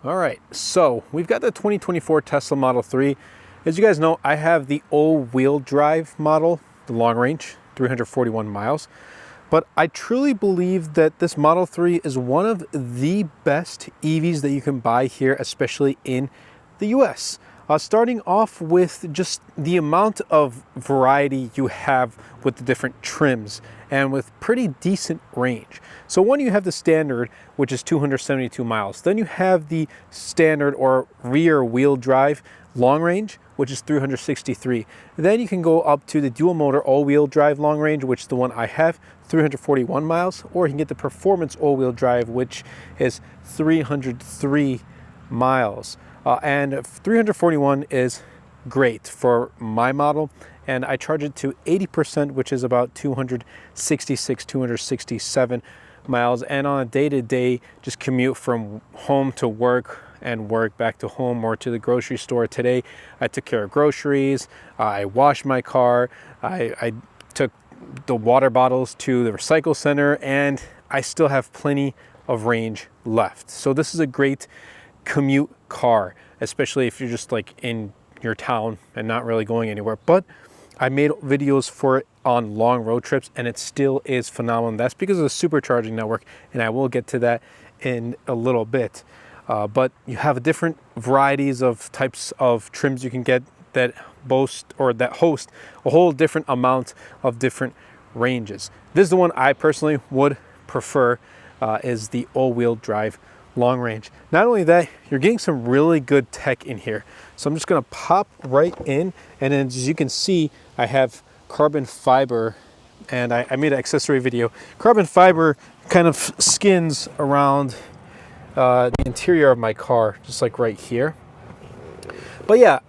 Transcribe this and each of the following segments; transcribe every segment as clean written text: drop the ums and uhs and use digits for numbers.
All right, so we've got the 2024 Tesla Model 3. As you guys know, I have the all-wheel drive model, the long range, 341 miles. But I truly believe that this Model 3 is one of the best EVs that you can buy here, especially in the US. Starting off with just the amount of variety you have with the different trims and with pretty decent range. So one, you have the standard, which is 272 miles. Then you have the standard or rear wheel drive long range, which is 363. Then you can go up to the dual motor all-wheel drive long range, which is the one I have, 341 miles, or you can get the performance all-wheel drive, which is 303 miles. And 341 is great for my model, and I charge it to 80%, which is about 266, 267 miles. And on a day-to-day just commute from home to work and work back to home or to the grocery store. Today I took care of groceries, I washed my car, I took the water bottles to the recycle center, and I still have plenty of range left. So this is a great commute car, especially if you're just like in your town and not really going anywhere. But I made videos for it on long road trips, and it still is phenomenal. That's because of the supercharging network, and I will get to that in a little bit. But you have different varieties of types of trims you can get that boast or that host a whole different amount of different ranges. This is the one I personally would prefer, is the all-wheel drive long range. Not only that, you're getting some really good tech in here. So I'm just gonna pop right in, and then as you can see, I have carbon fiber, and I made an accessory video. Carbon fiber kind of skins around the interior of my car, just like right here. But yeah,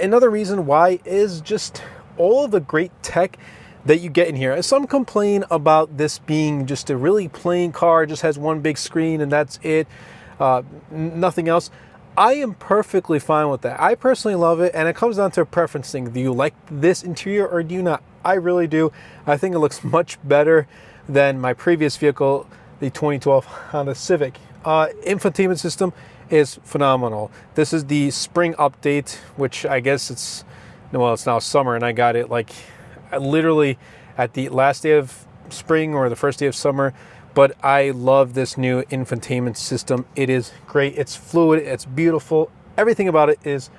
another reason why is just all of the great tech that you get in here. Some complain about this being just a really plain car, just has one big screen and that's it, nothing else. I am perfectly fine with that. I personally love it, and it comes down to a preference thing. Do you like this interior or do you not? I really do. I think it looks much better than my previous vehicle, the 2012 Honda Civic. Infotainment system is phenomenal. This is the spring update, which I guess it's now summer, and I got it like literally at the last day of spring or the first day of summer. But I love this new infotainment system. It is great. It's fluid. It's beautiful. Everything about it is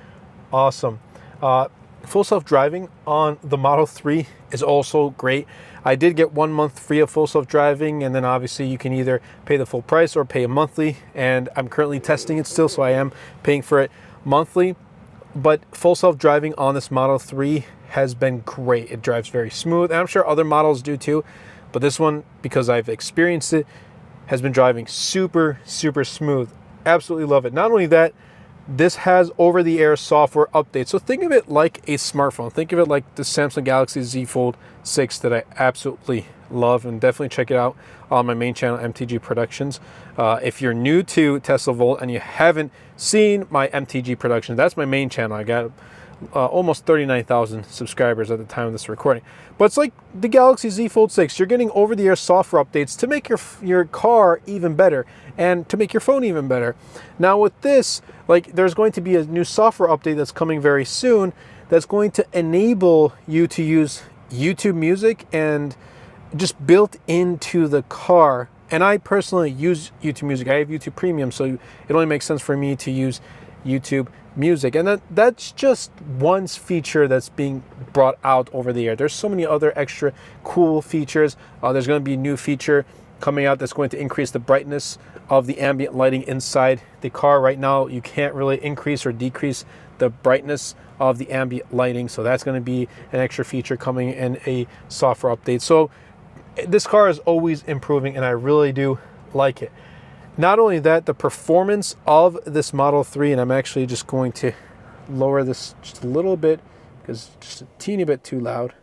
awesome. Full self-driving on the Model 3 is also great. I did get 1 month free of full self-driving, and then obviously you can either pay the full price or pay a monthly, and I'm currently testing it still, so I am paying for it monthly. But full self-driving on this Model 3 has been great. It drives very smooth, and I'm sure other models do too. But this one, because I've experienced it, has been driving super, super smooth. Absolutely love it. Not only that, this has over-the-air software updates. So think of it like a smartphone. Think of it like the Samsung Galaxy Z Fold 6 that I absolutely love, and definitely check it out on my main channel, MTG Productions. If you're new to Tesla Volt and you haven't seen my MTG Productions, that's my main channel. I got almost 39,000 subscribers at the time of this recording. But it's like the Galaxy Z Fold 6. You're getting over-the-air software updates to make your car even better and to make your phone even better. Now with this, like, there's going to be a new software update that's coming very soon that's going to enable you to use YouTube Music and just built into the car. And I personally use YouTube Music. I have YouTube Premium, so it only makes sense for me to use YouTube Music. And that's just one feature that's being brought out over the air. There's so many other extra cool features. There's going to be a new feature coming out that's going to increase the brightness of the ambient lighting inside the car. Right now, you can't really increase or decrease the brightness of the ambient lighting, so that's going to be an extra feature coming in a software update. So this car is always improving, and I really do like it. Not only that, the performance of this Model 3, and I'm actually just going to lower this just a little bit because it's just a teeny bit too loud.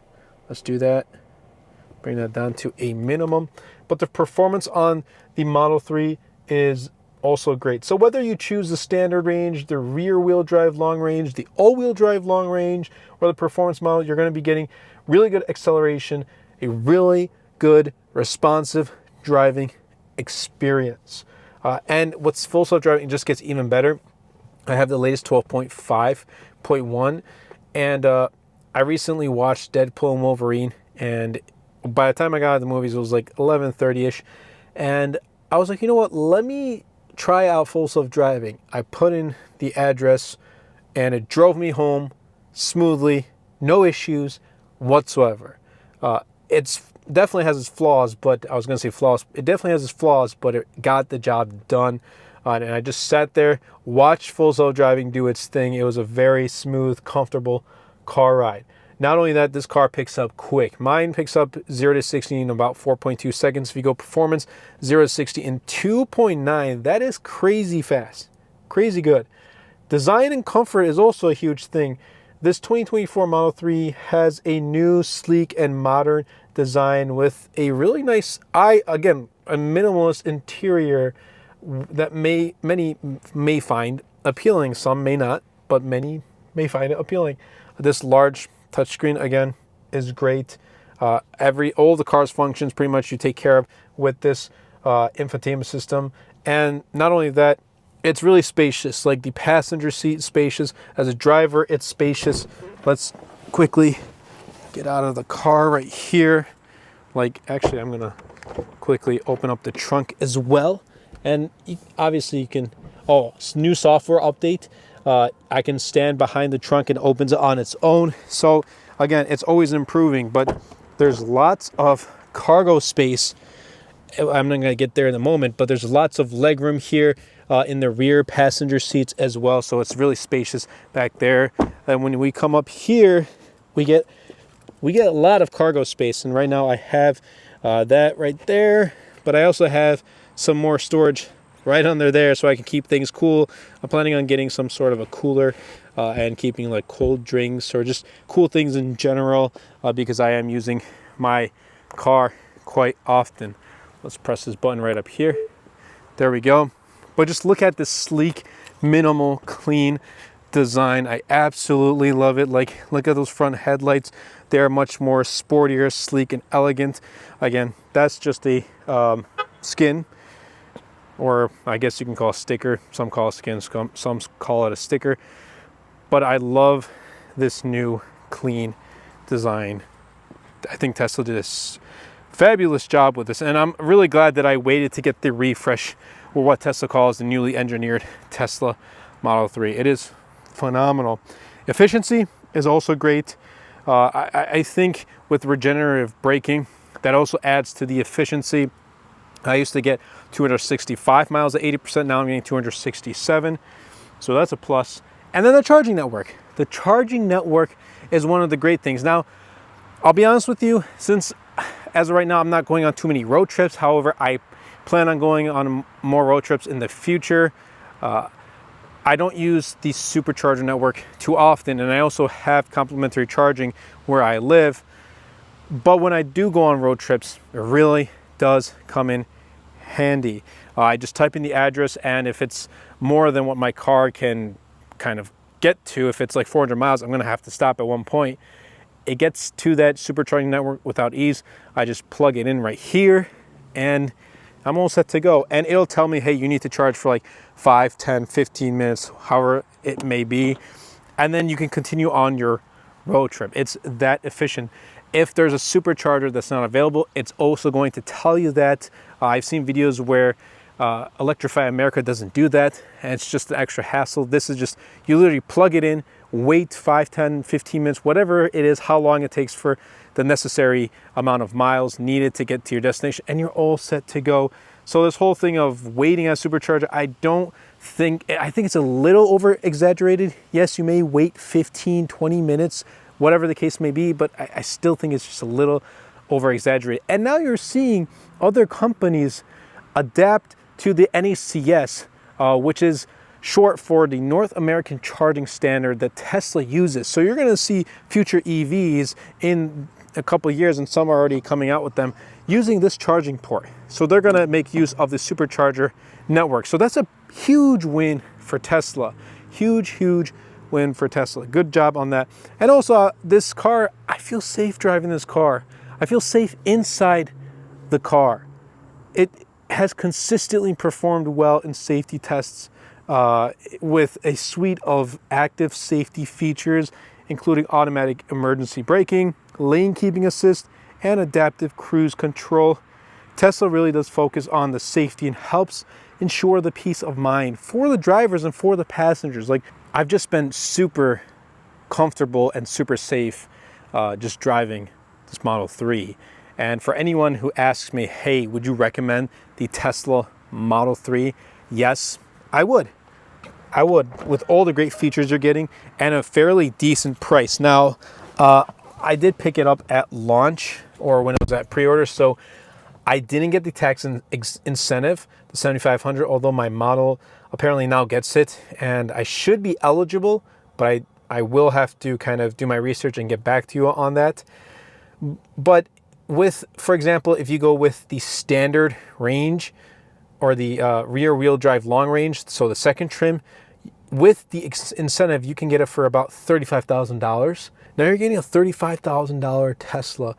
Let's do that. Bring that down to a minimum. But the performance on the Model 3 is also great. So whether you choose the standard range, the rear wheel drive long range, the all-wheel drive long range, or the performance model, you're going to be getting really good acceleration, a really good responsive driving experience. And what's full self-driving, it just gets even better. I have the latest 12.5.1, and I recently watched Deadpool and Wolverine, and by the time I got out of the movies, it was like 11:30ish, and I was like, you know what, let me try out full self-driving. I put in the address, and it drove me home smoothly, no issues whatsoever. It's definitely has its flaws, but I was going to say flaws. It definitely has its flaws, but it got the job done. And I just sat there, watched full self-driving do its thing. It was a very smooth, comfortable car ride. Not only that, this car picks up quick. Mine picks up 0 to 60 in about 4.2 seconds. If you go performance, 0 to 60 in 2.9. That is crazy fast, crazy good. Design and comfort is also a huge thing. This 2024 Model 3 has a new, sleek, and modern design with a really nice, again, a minimalist interior that many may find appealing. Some may not, but many may find it appealing. This large touchscreen, again, is great. All the car's functions pretty much you take care of with this infotainment system. And not only that, it's really spacious. Like the passenger seat spacious. As a driver, it's spacious. Let's quickly get out of the car right here. Like, actually, I'm gonna quickly open up the trunk as well. And obviously you can, new software update. I can stand behind the trunk and opens it on its own. So again, it's always improving, but there's lots of cargo space. I'm not gonna get there in a moment, but there's lots of legroom here in the rear passenger seats as well. So it's really spacious back there. And when we come up here, we get a lot of cargo space. And right now I have that right there, but I also have some more storage right under there so I can keep things cool. I'm planning on getting some sort of a cooler and keeping like cold drinks or just cool things in general because I am using my car quite often. Let's press this button right up here. There we go. But just look at this sleek, minimal, clean design. I absolutely love it. Like, look at those front headlights. They're much more sportier, sleek, and elegant. Again, that's just a skin, or I guess you can call it a sticker. Some call it skin, some call it a sticker. But I love this new clean design. I think Tesla did a fabulous job with this, and I'm really glad that I waited to get the refresh, or what Tesla calls the newly engineered Tesla Model 3. It is phenomenal. Efficiency is also great. I think with regenerative braking, that also adds to the efficiency. I used to get 265 miles at 80%. Now I'm getting 267. So that's a plus. And then the charging network. The charging network is one of the great things. Now, I'll be honest with you, since as of right now, I'm not going on too many road trips. However, I plan on going on more road trips in the future. I don't use the supercharger network too often, and I also have complimentary charging where I live. But when I do go on road trips, it really does come in handy. I just type in the address, and if it's more than what my car can kind of get to, if it's like 400 miles, I'm gonna have to stop at one point. It gets to that supercharging network without ease. I just plug it in right here, and I'm all set to go. And it'll tell me, hey, you need to charge for like 5, 10, 15 minutes, however it may be. And then you can continue on your road trip. It's that efficient. If there's a supercharger that's not available, it's also going to tell you that. I've seen videos where Electrify America doesn't do that, and it's just an extra hassle. This is just, you literally plug it in, wait 5, 10, 15 minutes, whatever it is, how long it takes for the necessary amount of miles needed to get to your destination, and you're all set to go. So this whole thing of waiting at supercharger, I think it's a little over exaggerated. Yes, you may wait 15, 20 minutes, whatever the case may be, but I still think it's just a little over exaggerated. And now you're seeing other companies adapt to the NACS, which is short for the North American Charging Standard that Tesla uses. So you're gonna see future EVs in a couple of years, and some are already coming out with them, using this charging port. So they're gonna make use of the supercharger network. So that's a huge win for Tesla. Huge win for Tesla. Good job on that. And also this car, I feel safe driving this car. I feel safe inside the car. has consistently performed well in safety tests with a suite of active safety features, including automatic emergency braking, lane keeping assist, and adaptive cruise control. Tesla really does focus on the safety and helps ensure the peace of mind for the drivers and for the passengers. Like, I've just been super comfortable and super safe just driving this Model 3. And for anyone who asks me, hey, would you recommend the Tesla Model 3? Yes, I would. I would, with all the great features you're getting and a fairly decent price. Now, I did pick it up at launch or when it was at pre-order, so I didn't get the tax incentive, the $7,500, although my model apparently now gets it, and I should be eligible, but I will have to kind of do my research and get back to you on that. But with, for example, if you go with the standard range or the rear wheel drive long range, so the second trim, with the incentive, you can get it for about $35,000. Now you're getting a $35,000 Tesla.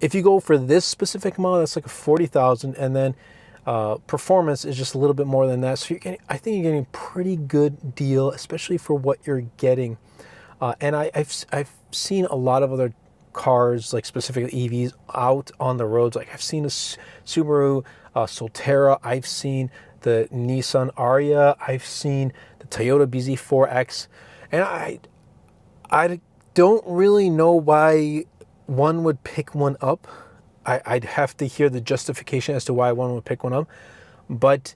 If you go for this specific model, that's like a $40,000, and then performance is just a little bit more than that. So I think you're getting a pretty good deal, especially for what you're getting. And I've seen a lot of other cars, like specifically EVs, out on the roads. Like I've seen a Subaru Solterra, I've seen the Nissan Ariya, I've seen the Toyota BZ4X, and I don't really know why one would pick one up. I'd have to hear the justification as to why one would pick one up, but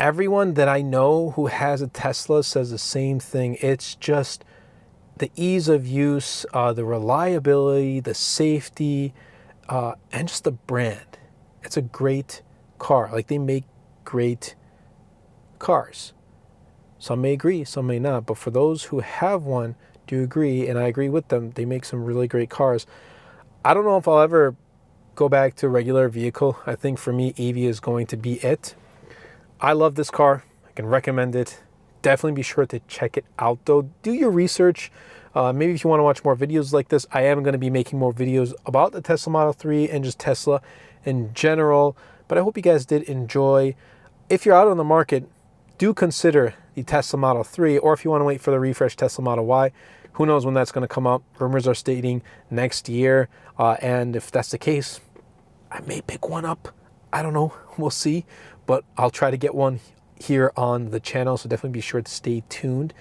everyone that I know who has a Tesla says the same thing. It's just the ease of use, the reliability, the safety, and just the brand. It's a great car. Like, they make great cars. Some may agree, some may not, but for those who have one, do agree, and I agree with them. They make some really great cars. I don't know if I'll ever go back to a regular vehicle. I think for me, EV is going to be it. I love this car. I can recommend it. Definitely be sure to check it out, though. Do your research. Maybe if you want to watch more videos like this, I am going to be making more videos about the Tesla Model 3 and just Tesla in general. But I hope you guys did enjoy. If you're out on the market, do consider the Tesla Model 3, or if you want to wait for the refresh Tesla Model Y, who knows when that's going to come up. Rumors are stating next year, and if that's the case, I may pick one up. I don't know. We'll see, but I'll try to get one here on the channel, so definitely be sure to stay tuned.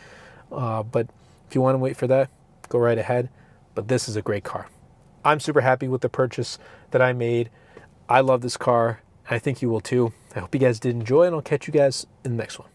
But if you want to wait for that, go right ahead. But this is a great car. I'm super happy with the purchase that I made. I love this car. I think you will too. I hope you guys did enjoy, and I'll catch you guys in the next one.